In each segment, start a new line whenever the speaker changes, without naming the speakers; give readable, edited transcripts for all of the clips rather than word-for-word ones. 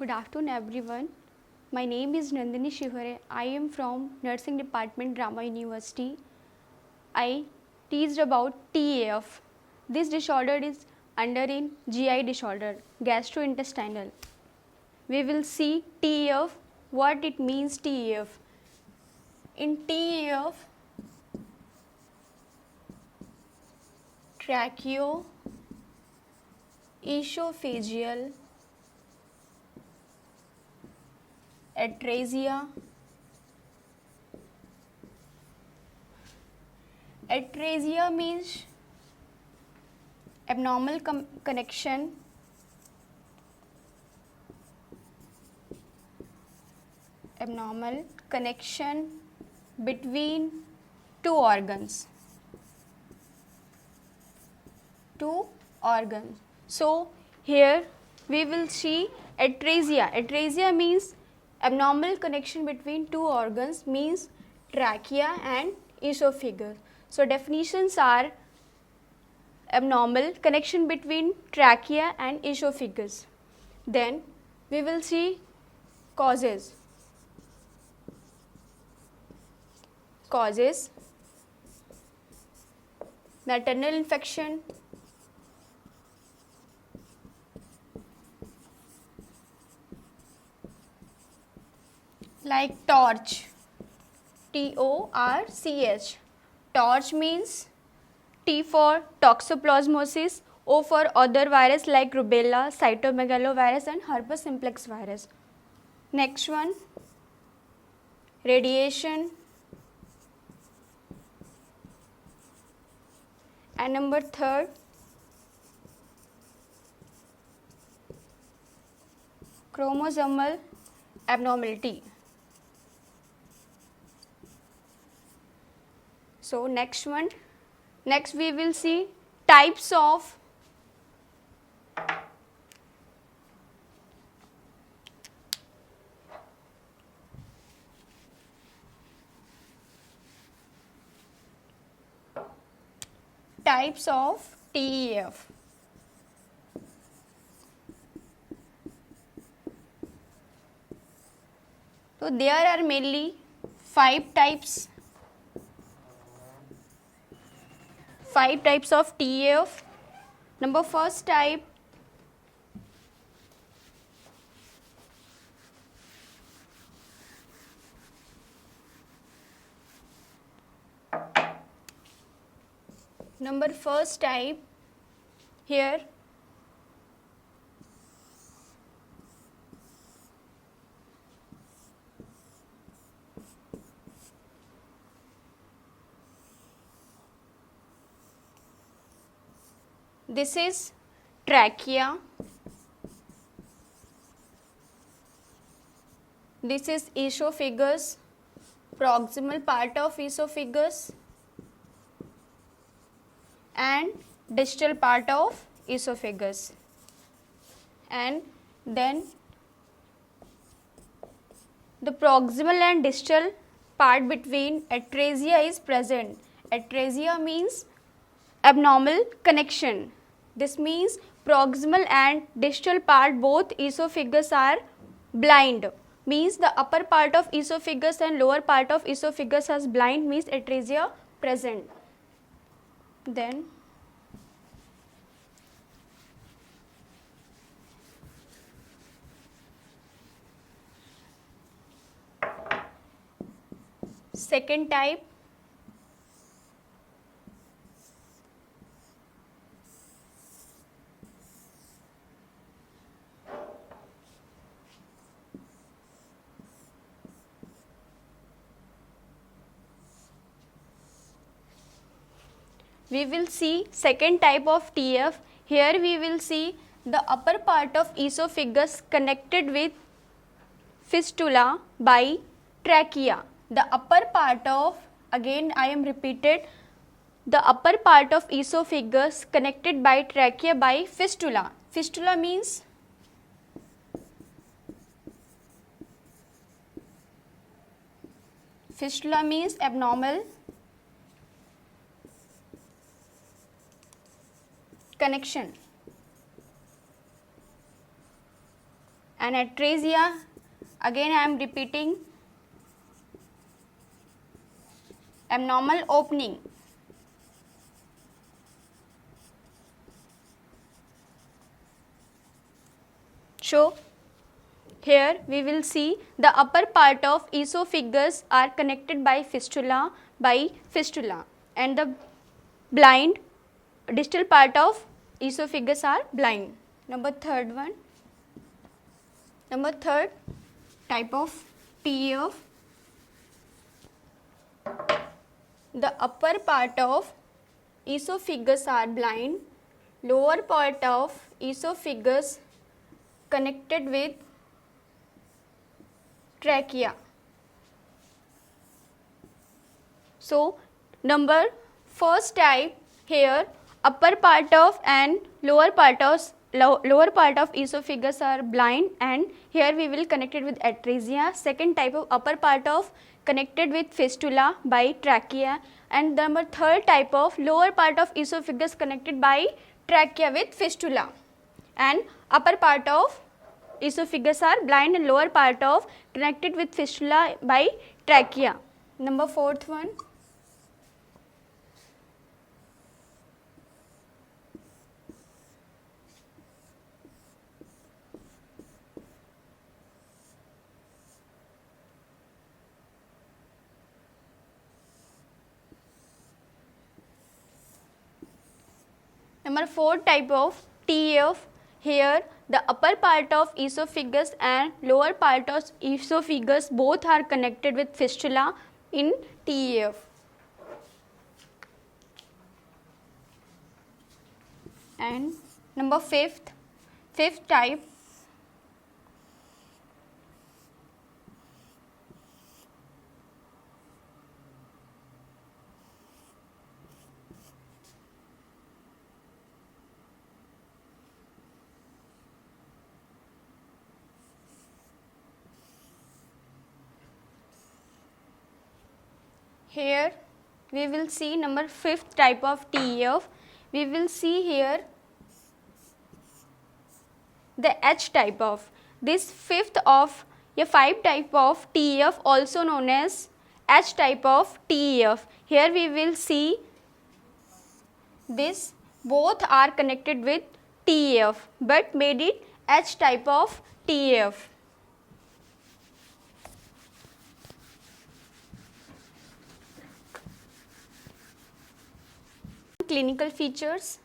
Good afternoon, everyone. My name is Nandini Shivare. I am from Nursing Department, Rama University. I teased about TAF. This disorder is under in GI disorder, gastrointestinal. We will see TAF, what it means TAF. In TAF, tracheoesophageal atresia. Atresia means abnormal connection between two organs. So here we will see atresia. Atresia means abnormal connection between two organs, means trachea and esophagus. So definitions are abnormal connection between trachea and esophagus. Then we will see causes. Maternal infection, like torch, TORCH. Torch means T for toxoplasmosis, O for other virus like rubella, cytomegalovirus and herpes simplex virus. Next one, radiation. And number third, chromosomal abnormality. So next we will see types of TEF. So there are mainly 5 types of TEF. Number first type, here this is trachea, this is esophagus, proximal part of esophagus and distal part of esophagus, and then the proximal and distal part between atresia is present. Atresia means abnormal connection. This means proximal and distal part both esophagus are blind, means the upper part of esophagus and lower part of esophagus is blind, means atresia present. Then second type, we will see second type of TF. Here we will see the upper part of esophagus connected with fistula by trachea. The upper part of, again I am repeated, the upper part of esophagus connected by trachea by fistula. Fistula means abnormal connection, and atresia, again I am repeating, abnormal opening. So here we will see the upper part of esophagus are connected by fistula and the blind distal part of esophagus are blind. Number third type of TEF, the upper part of esophagus are blind, lower part of esophagus connected with trachea. So number first type here, upper part of and lower part of esophagus are blind, and here we will connect it with atresia. Second type of upper part of connected with fistula by trachea, and number third type of lower part of esophagus connected by trachea with fistula, and upper part of esophagus are blind and lower part of connected with fistula by trachea. Number fourth one, number fourth type of TEF, here the upper part of esophagus and lower part of esophagus both are connected with fistula in TEF. And number fifth type, here we will see number fifth type of TEF. We will see here the H type of this fifth of a 5 type of TEF, also known as H type of TEF. Here we will see this both are connected with TEF but made it H type of TEF. Clinical features.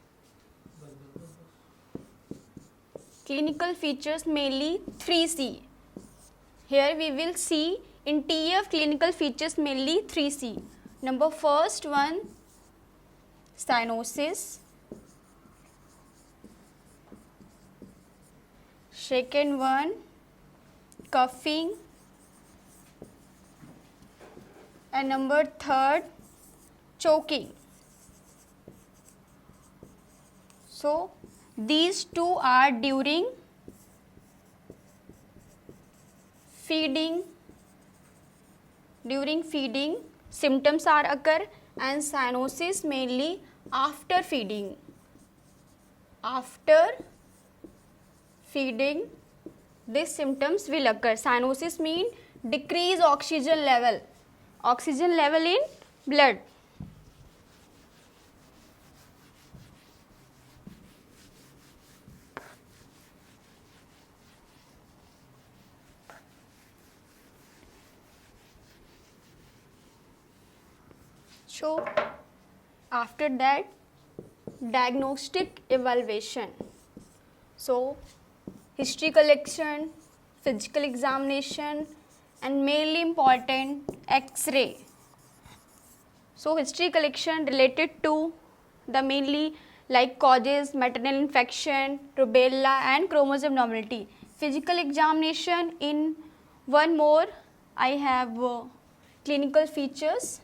Clinical features mainly 3C. Here we will see in TEF clinical features mainly 3C. Number first one, cyanosis. Second one, coughing. And number third, choking. So these two are during feeding. During feeding symptoms are occur, and cyanosis mainly after feeding. After feeding these symptoms will occur. Cyanosis mean decrease oxygen level in blood. So after that, diagnostic evaluation. So history collection, physical examination, and mainly important X-ray. So history collection related to the mainly like causes, maternal infection, rubella and chromosome abnormality. Physical examination in one more I have clinical features.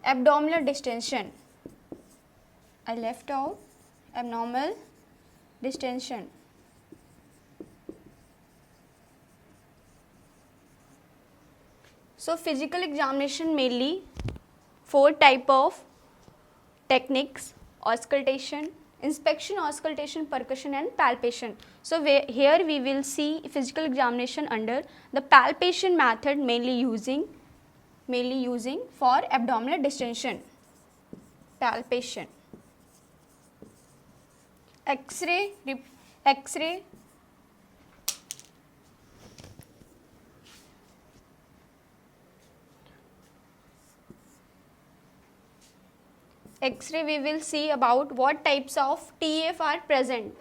Abdominal distension. I left out abnormal distension. So physical examination mainly 4 type of techniques: auscultation, inspection, auscultation, percussion and palpation. So here we will see physical examination under the palpation method, mainly using for abdominal distension. Palpation. X-ray. X-ray X-ray we will see about what types of TF are present.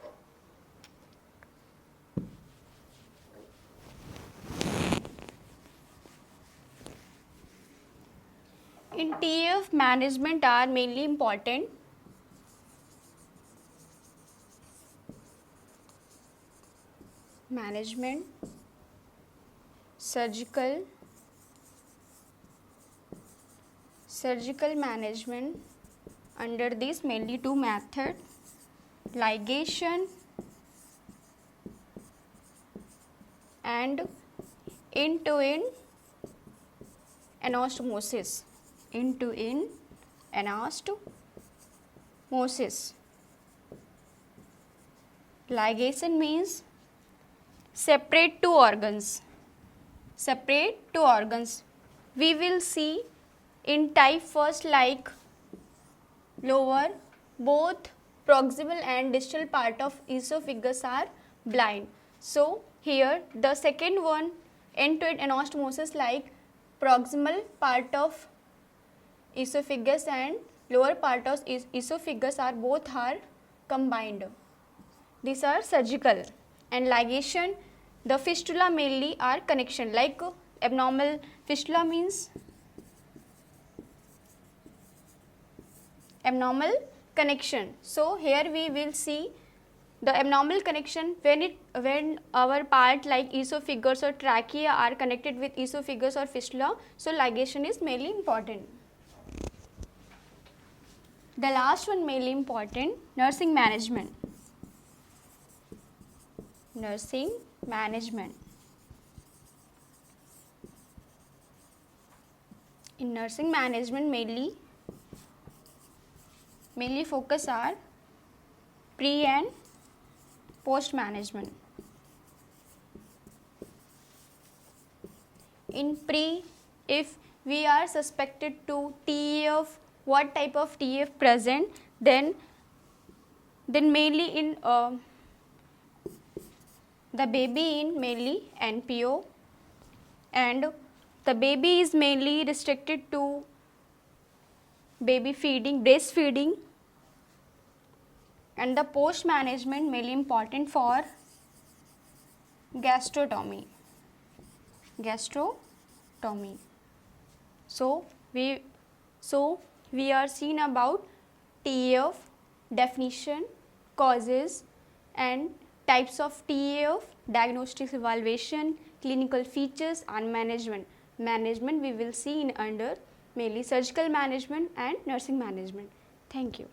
In TF, management are mainly important. Management, surgical management. Under this mainly two methods, ligation and end-to-end anastomosis. End-to-end anastomosis. Ligation means separate two organs. We will see in type first, like lower, both proximal and distal part of esophagus are blind. So here the second one, end-to-end anastomosis, like proximal part of esophagus and lower part of esophagus are both are combined. These are surgical. And ligation, the fistula mainly are connection, like abnormal fistula means abnormal connection. So here we will see the abnormal connection when our part like esophagus or trachea are connected with esophagus or fistula. So ligation is mainly important. The last one mainly important, nursing management. Nursing management. In nursing management mainly focus are pre and post management. In pre, if we are suspected to TF, what type of TF present, then mainly in the baby in mainly NPO, and the baby is mainly restricted to baby feeding, breastfeeding, and the post management mainly important for gastrotomy. So we are seen about TF, definition, causes and types of TF, diagnostic evaluation, clinical features and management. Management we will see in under mainly surgical management and nursing management. Thank you.